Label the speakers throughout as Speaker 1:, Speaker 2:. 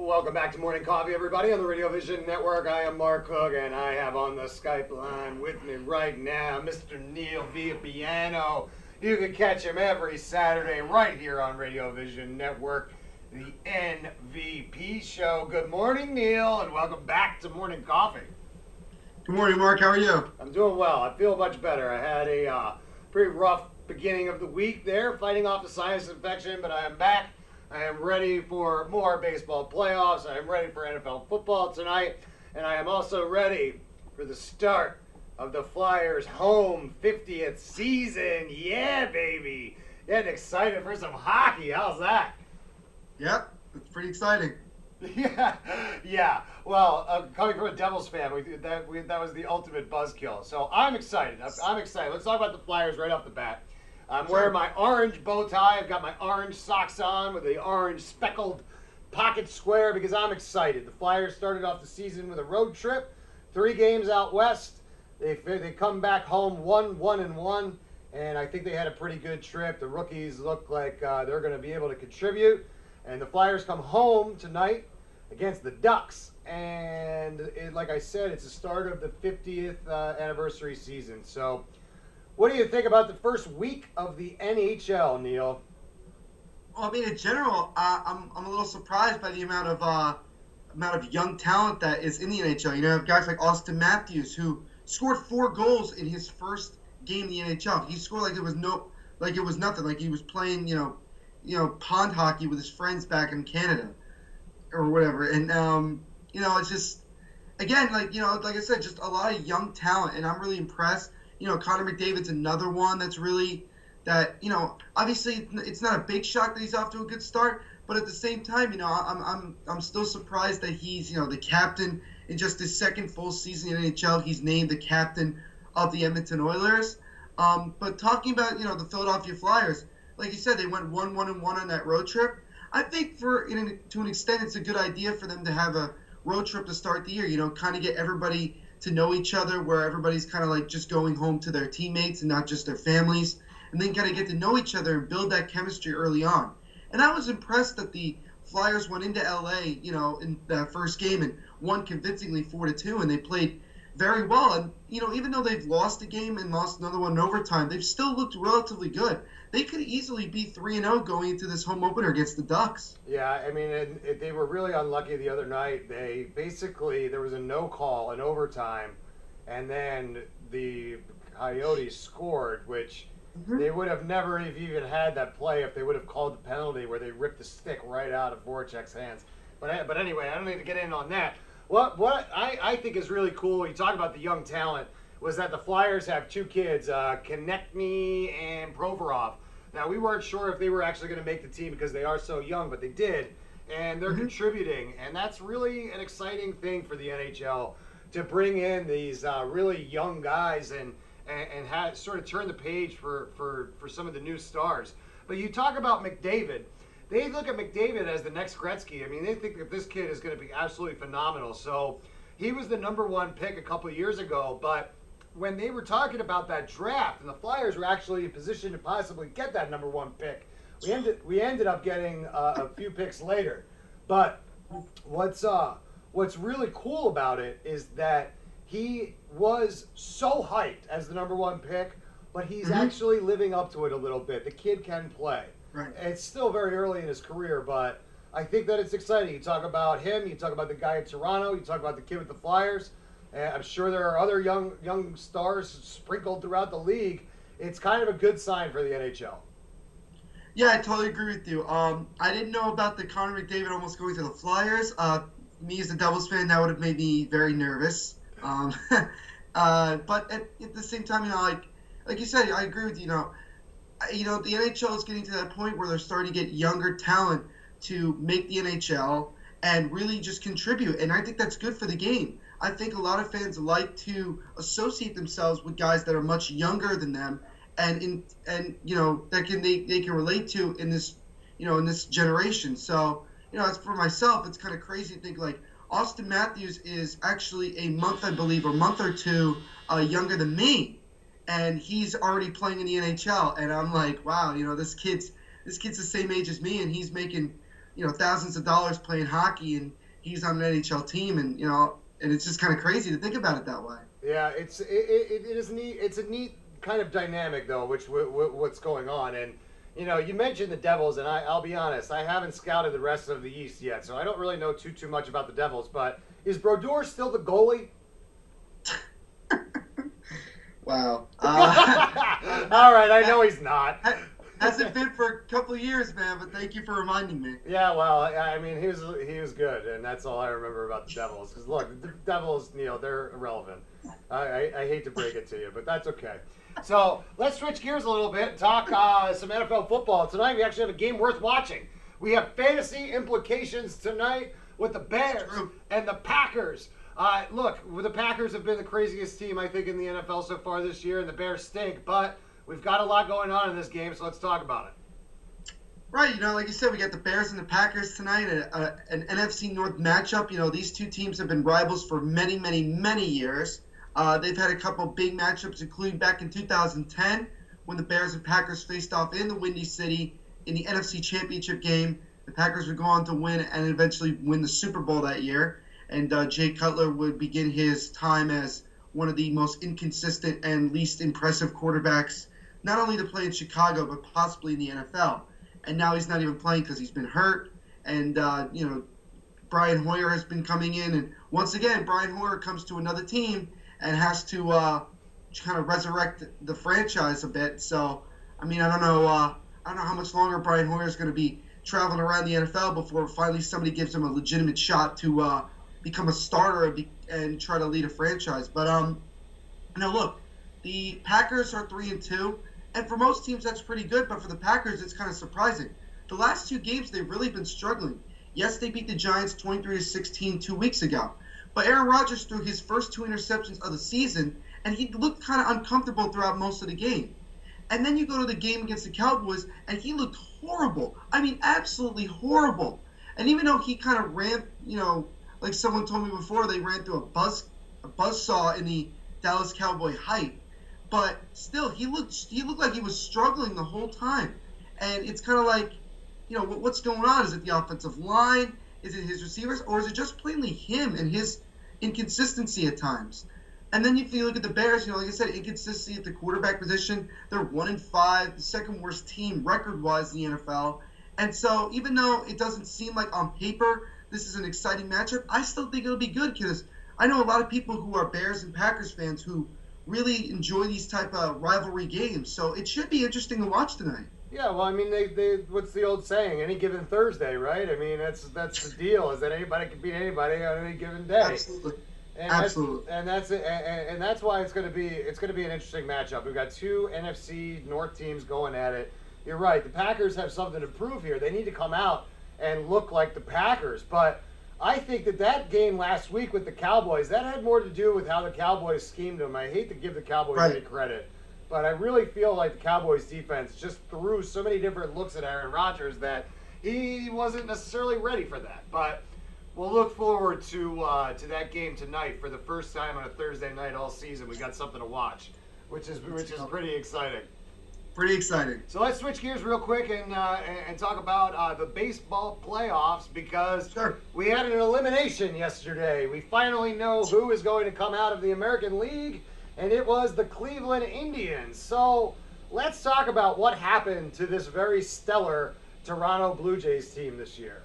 Speaker 1: Welcome back to Morning Coffee, everybody, on the Radio Vision Network. I am Mark Hook, and I have on the Skype line with me right now Mr. Neil Villapiano. You can catch him every Saturday right here on Radio Vision Network, the MVP Show. Good morning, Neil, and welcome back to Morning Coffee.
Speaker 2: Good morning, Mark. How are you?
Speaker 1: I'm doing well. I feel much better. I had a pretty rough beginning of the week there, fighting off the sinus infection, but I am back. I am ready for more baseball playoffs. I am ready for NFL football tonight. And I am also ready for the start of the Flyers' home 50th season. Yeah, baby. Getting excited for some hockey. How's that?
Speaker 2: Yep, it's pretty exciting.
Speaker 1: Yeah. Well, coming from a Devils fan, that was the ultimate buzzkill. So I'm excited. I'm excited. Let's talk about the Flyers right off the bat. I'm wearing my orange bow tie. I've got my orange socks on with the orange speckled pocket square because I'm excited. The Flyers started off the season with a road trip, 3 games out west. They come back home 1-1-1, and I think they had a pretty good trip. The rookies look like they're going to be able to contribute. And the Flyers come home tonight against the Ducks. And like I said, it's the start of the 50th anniversary season. So what do you think about the first week of the NHL, Neil?
Speaker 2: Well, I mean, in general, I'm a little surprised by the amount of young talent that is in the NHL. You know, guys like Austin Matthews, who scored 4 goals in his first game in the NHL. He scored like it was nothing, like he was playing, you know, pond hockey with his friends back in Canada or whatever. And you know, it's just, again, like I said, just a lot of young talent, and I'm really impressed. You know, Connor McDavid's another one that's really that, you know, obviously it's not a big shock that he's off to a good start, but at the same time, you know, I'm still surprised that he's, you know, the captain in just his second full season in the NHL. He's named the captain of the Edmonton Oilers. But talking about, you know, the Philadelphia Flyers, like you said, they went 1-1-1 on that road trip. I think to an extent, it's a good idea for them to have a road trip to start the year, you know, kind of get everybody to know each other, where everybody's kind of like just going home to their teammates and not just their families, and then kind of get to know each other and build that chemistry early on. And I was impressed that the Flyers went into LA, you know, in that first game and won convincingly 4-2, and they played very well. And, you know, even though they've lost a game and lost another one in overtime, they've still looked relatively good. They could easily be 3-0 going into this home opener against the Ducks.
Speaker 1: Yeah, I mean, they were really unlucky the other night. There was a no call in overtime, and then the Coyotes scored, which they would have never even had that play if they would have called the penalty where they ripped the stick right out of Voracek's hands. But anyway, I don't need to get in on that. What I think is really cool, you talk about the young talent, was that the Flyers have 2 kids, Konechny and Provorov. Now, we weren't sure if they were actually going to make the team because they are so young, but they did, and they're contributing. And that's really an exciting thing for the NHL, to bring in these really young guys and sort of turn the page for some of the new stars. But you talk about McDavid. They look at McDavid as the next Gretzky. I mean, they think that this kid is going to be absolutely phenomenal. So he was the #1 pick a couple of years ago, but when they were talking about that draft and the Flyers were actually in position to possibly get that #1 pick, we ended up getting a few picks later. But what's really cool about it is that he was so hyped as the #1 pick, but he's actually living up to it a little bit. The kid can play.
Speaker 2: Right.
Speaker 1: It's still very early in his career, but I think that it's exciting. You talk about him, you talk about the guy in Toronto, you talk about the kid with the Flyers. I'm sure there are other young stars sprinkled throughout the league. It's kind of a good sign for the NHL.
Speaker 2: Yeah, I totally agree with you. I didn't know about the Connor McDavid almost going to the Flyers. Me as a Devils fan, that would have made me very nervous. But at the same time, you know, like you said, I agree with you. You know, the NHL is getting to that point where they're starting to get younger talent to make the NHL and really just contribute. And I think that's good for the game. I think a lot of fans like to associate themselves with guys that are much younger than them, and you know, that they can relate to in this, you know, in this generation. So, you know, as for myself, it's kind of crazy to think like Austin Matthews is actually a month, I believe, or month or two younger than me, and he's already playing in the NHL. And I'm like, wow, you know, this kid's the same age as me, and he's making thousands of dollars playing hockey, and he's on an NHL team, and and it's just kind of crazy to think about it that way.
Speaker 1: Yeah, it is neat. It's a neat kind of dynamic though, what's going on. And you mentioned the Devils, and I'll be honest, I haven't scouted the rest of the East yet, so I don't really know too much about the Devils. But is Brodeur still the goalie?
Speaker 2: Wow.
Speaker 1: All right, I know he's not.
Speaker 2: Hasn't been for a couple of years, man, but thank you for reminding me.
Speaker 1: Yeah, well, I mean, he was good, and that's all I remember about the Devils. Because look, the Devils, they're irrelevant. I hate to break it to you, but that's okay. So let's switch gears a little bit and talk some NFL football. Tonight we actually have a game worth watching. We have fantasy implications tonight with the Bears and the Packers. Look, the Packers have been the craziest team, I think, in the NFL so far this year, and the Bears stink, but we've got a lot going on in this game, so let's talk about it.
Speaker 2: Right, like you said, we got the Bears and the Packers tonight, an NFC North matchup. These two teams have been rivals for many, many, many years. They've had a couple big matchups, including back in 2010 when the Bears and Packers faced off in the Windy City in the NFC Championship game. The Packers would go on to win and eventually win the Super Bowl that year. And Jay Cutler would begin his time as one of the most inconsistent and least impressive quarterbacks, not only to play in Chicago, but possibly in the NFL. And now he's not even playing because he's been hurt. And, Brian Hoyer has been coming in. And once again, Brian Hoyer comes to another team and has to kind of resurrect the franchise a bit. So, I mean, I don't know how much longer Brian Hoyer is going to be traveling around the NFL before finally somebody gives him a legitimate shot to become a starter and try to lead a franchise. But look, the Packers are 3-2, and for most teams that's pretty good. But for the Packers, it's kind of surprising. The last two games they've really been struggling. Yes, they beat the Giants 23-16 2 weeks ago, but Aaron Rodgers threw his first 2 interceptions of the season, and he looked kind of uncomfortable throughout most of the game. And then you go to the game against the Cowboys, and he looked horrible. I mean, absolutely horrible. And even though he kind of ran, like someone told me before, they ran through a buzzsaw in the Dallas Cowboy hype. But still, he looked like he was struggling the whole time. And it's kind of like, what's going on? Is it the offensive line? Is it his receivers? Or is it just plainly him and his inconsistency at times? And then if you look at the Bears, like I said, inconsistency at the quarterback position. They're 1-5, the second worst team record-wise in the NFL. And so even though it doesn't seem like on paper this is an exciting matchup, I still think it'll be good because I know a lot of people who are Bears and Packers fans who really enjoy these type of rivalry games. So it should be interesting to watch tonight.
Speaker 1: Yeah, well, I mean, they what's the old saying? Any given Thursday, right? I mean, that's the deal, is that anybody can beat anybody on any given day.
Speaker 2: Absolutely. Absolutely.
Speaker 1: And that's why it's going to be an interesting matchup. We've got two NFC North teams going at it. You're right. The Packers have something to prove here. They need to come out and look like the Packers. But I think that game last week with the Cowboys, that had more to do with how the Cowboys schemed them. I hate to give the Cowboys any credit, but I really feel like the Cowboys defense just threw so many different looks at Aaron Rodgers that he wasn't necessarily ready for that. But we'll look forward to that game tonight for the first time on a Thursday night all season. We got something to watch, which is pretty exciting.
Speaker 2: Pretty exciting.
Speaker 1: So let's switch gears real quick and talk about the baseball playoffs because we had an elimination yesterday. We finally know who is going to come out of the American League, and it was the Cleveland Indians. So let's talk about what happened to this very stellar Toronto Blue Jays team this year.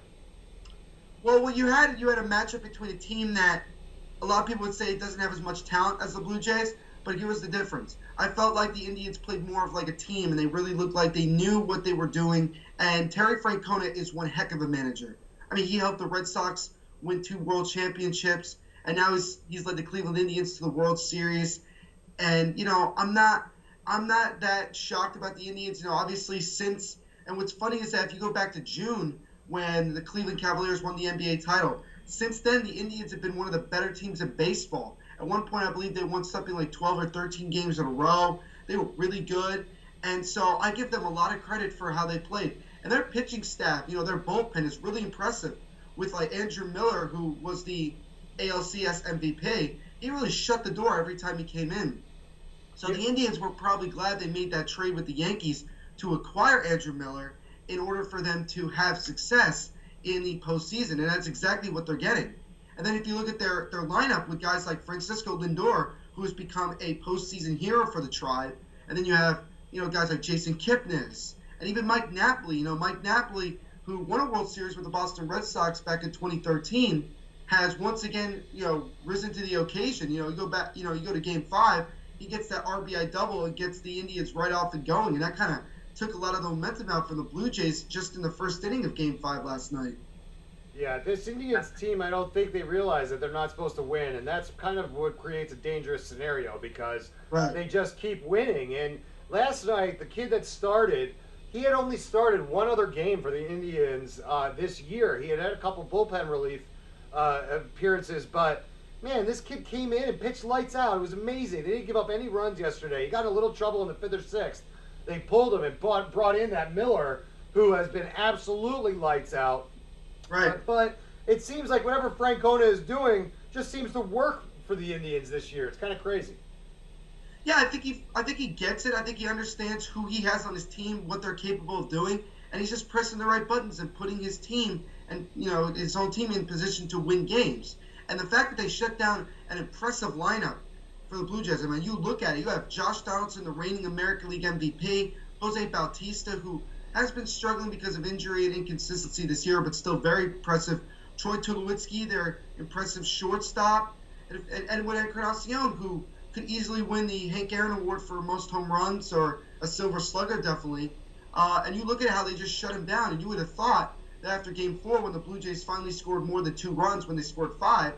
Speaker 2: Well, you had a matchup between a team that a lot of people would say doesn't have as much talent as the Blue Jays, but here was the difference. I felt like the Indians played more of like a team, and they really looked like they knew what they were doing. And Terry Francona is one heck of a manager. I mean, he helped the Red Sox win 2 World Championships, and now he's led the Cleveland Indians to the World Series. And I'm not that shocked about the Indians. Obviously and what's funny is that if you go back to June when the Cleveland Cavaliers won the NBA title, since then the Indians have been one of the better teams in baseball. At one point, I believe they won something like 12 or 13 games in a row. They were really good. And so I give them a lot of credit for how they played. And their pitching staff, their bullpen is really impressive. With like Andrew Miller, who was the ALCS MVP, he really shut the door every time he came in. So the Indians were probably glad they made that trade with the Yankees to acquire Andrew Miller in order for them to have success in the postseason, and that's exactly what they're getting. And then if you look at their lineup with guys like Francisco Lindor, who has become a postseason hero for the Tribe, and then you have guys like Jason Kipnis and even Mike Napoli. Mike Napoli, who won a World Series with the Boston Red Sox back in 2013, has once again risen to the occasion. You go back, you go to Game 5, he gets that RBI double and gets the Indians right off and going, and that kind of took a lot of the momentum out from the Blue Jays just in the first inning of Game 5 last night.
Speaker 1: Yeah, this Indians team, I don't think they realize that they're not supposed to win, and that's kind of what creates a dangerous scenario because they just keep winning. And last night, the kid that started, he had only started one other game for the Indians this year. He had a couple bullpen relief appearances, but man, this kid came in and pitched lights out. It was amazing. They didn't give up any runs yesterday. He got in a little trouble in the 5th or 6th. They pulled him and brought in that Miller, who has been absolutely lights out.
Speaker 2: Right.
Speaker 1: But it seems like whatever Francona is doing just seems to work for the Indians this year. It's kind of crazy.
Speaker 2: Yeah, I think he gets it. I think he understands who he has on his team, what they're capable of doing, and he's just pressing the right buttons and putting his team and his own team in position to win games. And the fact that they shut down an impressive lineup for the Blue Jays. I mean, you look at it. You have Josh Donaldson, the reigning American League MVP, Jose Bautista, who has been struggling because of injury and inconsistency this year, but still very impressive. Troy Tulowitzki, their impressive shortstop, and Edwin Encarnacion, who could easily win the Hank Aaron Award for most home runs or a Silver Slugger, definitely. And you look at how they just shut him down, and you would have thought that after Game 4, when the Blue Jays finally scored more than 2 runs, when they scored 5,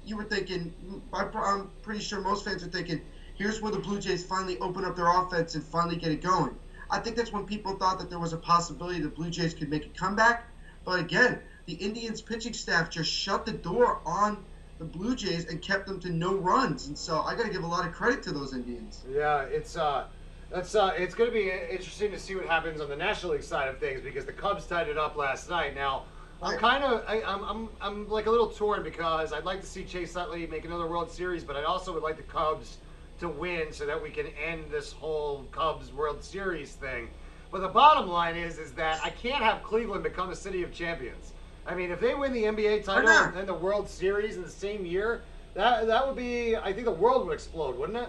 Speaker 2: you were thinking, I'm pretty sure most fans are thinking, here's where the Blue Jays finally open up their offense and finally get it going. I think that's when people thought that there was a possibility the Blue Jays could make a comeback. But again, the Indians pitching staff just shut the door on the Blue Jays and kept them to no runs. And so I got to give a lot of credit to those Indians.
Speaker 1: Yeah, it's going to be interesting to see what happens on the National League side of things because the Cubs tied it up last night. Now, I'm like a little torn because I'd like to see Chase Utley make another World Series, but I also would like the Cubs to win so that we can end this whole Cubs World Series thing. But the bottom line is that I can't have Cleveland become a city of champions. I mean, if they win the NBA title and then the World Series in the same year, that would be, I think the world would explode, wouldn't it?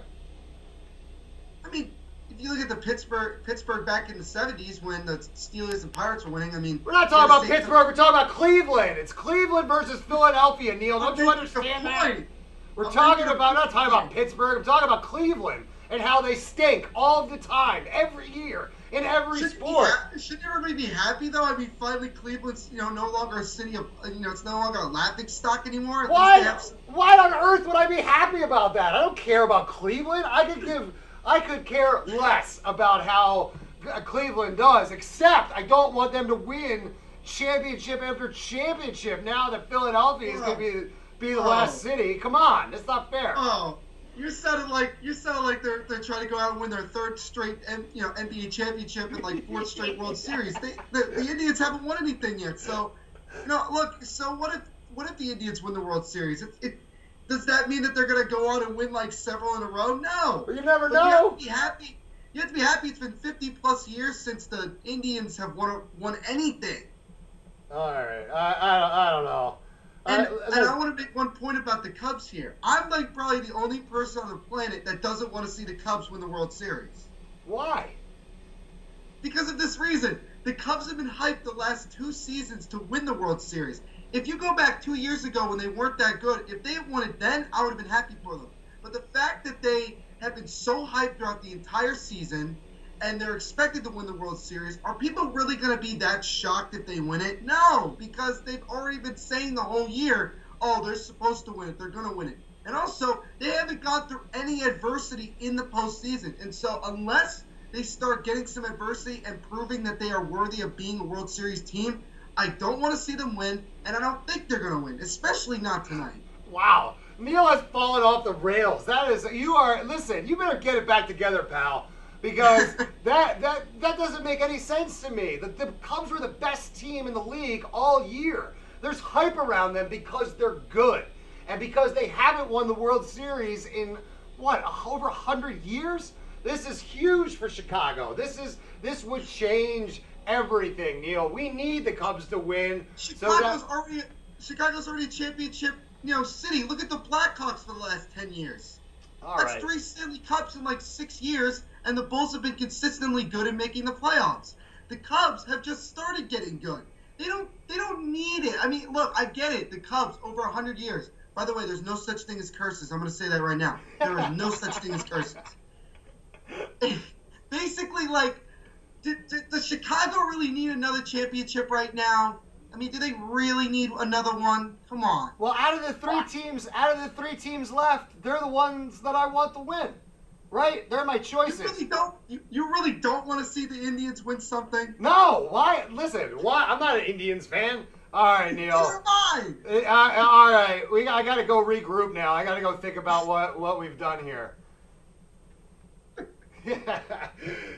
Speaker 2: I mean, if you look at the Pittsburgh back in the 70s when the Steelers and Pirates were winning, I mean...
Speaker 1: We're not talking about Pittsburgh, we're talking about Cleveland. It's Cleveland versus Philadelphia, Neil. Don't you understand that? We're not talking about Pittsburgh. I'm talking about Cleveland and how they stink all the time, every year, in every sport.
Speaker 2: Shouldn't everybody be happy, though? I mean, finally Cleveland's, no longer a city of, it's no longer a laughing stock anymore.
Speaker 1: Why on earth would I be happy about that? I don't care about Cleveland. I could care less about how Cleveland does, except I don't want them to win championship after championship now that Philadelphia is going to be the last city. Come on, that's not fair.
Speaker 2: Oh, you sounded like they're trying to go out and win their 3rd straight NBA championship and 4th straight World Series. The Indians haven't won anything yet. So look. So what if the Indians win the World Series? Does that mean that they're going to go on and win several in a row? No.
Speaker 1: But you never know. You
Speaker 2: have to be happy. You have to be happy. It's been 50 plus years since the Indians have won anything.
Speaker 1: All right. I don't know.
Speaker 2: And I want to make one point about the Cubs here. I'm probably the only person on the planet that doesn't want to see the Cubs win the World Series.
Speaker 1: Why?
Speaker 2: Because of this reason. The Cubs have been hyped the last 2 seasons to win the World Series. If you go back 2 years ago when they weren't that good, if they had won it then, I would have been happy for them. But the fact that they have been so hyped throughout the entire season and they're expected to win the World Series, are people really going to be that shocked if they win it? No, because they've already been saying the whole year, oh, they're supposed to win it, they're going to win it. And also, they haven't gone through any adversity in the postseason. And so unless they start getting some adversity and proving that they are worthy of being a World Series team, I don't want to see them win, and I don't think they're going to win, especially not tonight.
Speaker 1: Wow. Neil has fallen off the rails. Listen, you better get it back together, pal. Because that doesn't make any sense to me. The Cubs were the best team in the league all year. There's hype around them because they're good. And because they haven't won the World Series in, over 100 years? This is huge for Chicago. This would change everything, Neil. We need the Cubs to win.
Speaker 2: Chicago's already a championship, city. Look at the Blackhawks for the last 10 years.
Speaker 1: All
Speaker 2: That's
Speaker 1: right.
Speaker 2: 3 Stanley Cups in like 6 years, and the Bulls have been consistently good in making the playoffs. The Cubs have just started getting good. They don't need it. I mean, look, I get it. The Cubs over 100 years. By the way, there's no such thing as curses. I'm going to say that right now. There is no such thing as curses. Basically, like, does Chicago really need another championship right now? I mean, do they really need another one? Come on.
Speaker 1: Well, out of the three teams left, they're the ones that I want to win. Right? They're my choices.
Speaker 2: You really don't want to see the Indians win something?
Speaker 1: No. Why? Listen. Why? I'm not an Indians fan. All right, Neil.
Speaker 2: Neither am I.
Speaker 1: All right. I got to go regroup now. I got to go think about what we've done here.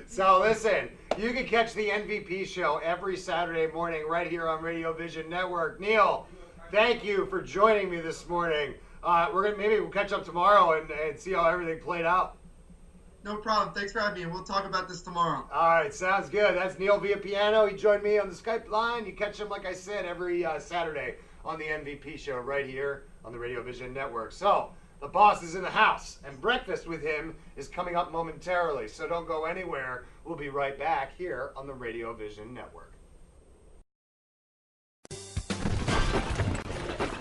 Speaker 1: So listen, you can catch the MVP show every Saturday morning right here on Radio Vision Network. Neil, thank you for joining me this morning. Maybe we'll catch up tomorrow and see how everything played out.
Speaker 2: No problem. Thanks for having me, and we'll talk about this tomorrow.
Speaker 1: All right, sounds good. That's Neil Villapiano. He joined me on the Skype line. You catch him, like I said, every Saturday on the MVP show right here on the Radio Vision Network. So the boss is in the house, and breakfast with him is coming up momentarily. So don't go anywhere. We'll be right back here on the Radio Vision Network.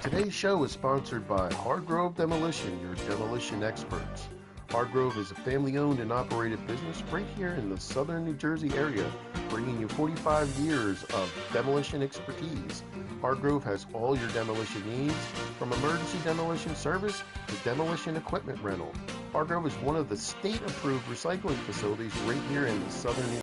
Speaker 3: Today's show is sponsored by Hargrove Demolition, your demolition experts. Hargrove is a family-owned and operated business right here in the southern New Jersey area, bringing you 45 years of demolition expertise. Hargrove has all your demolition needs, from emergency demolition service to demolition equipment rental. Hargrove is one of the state-approved recycling facilities right here in the southern New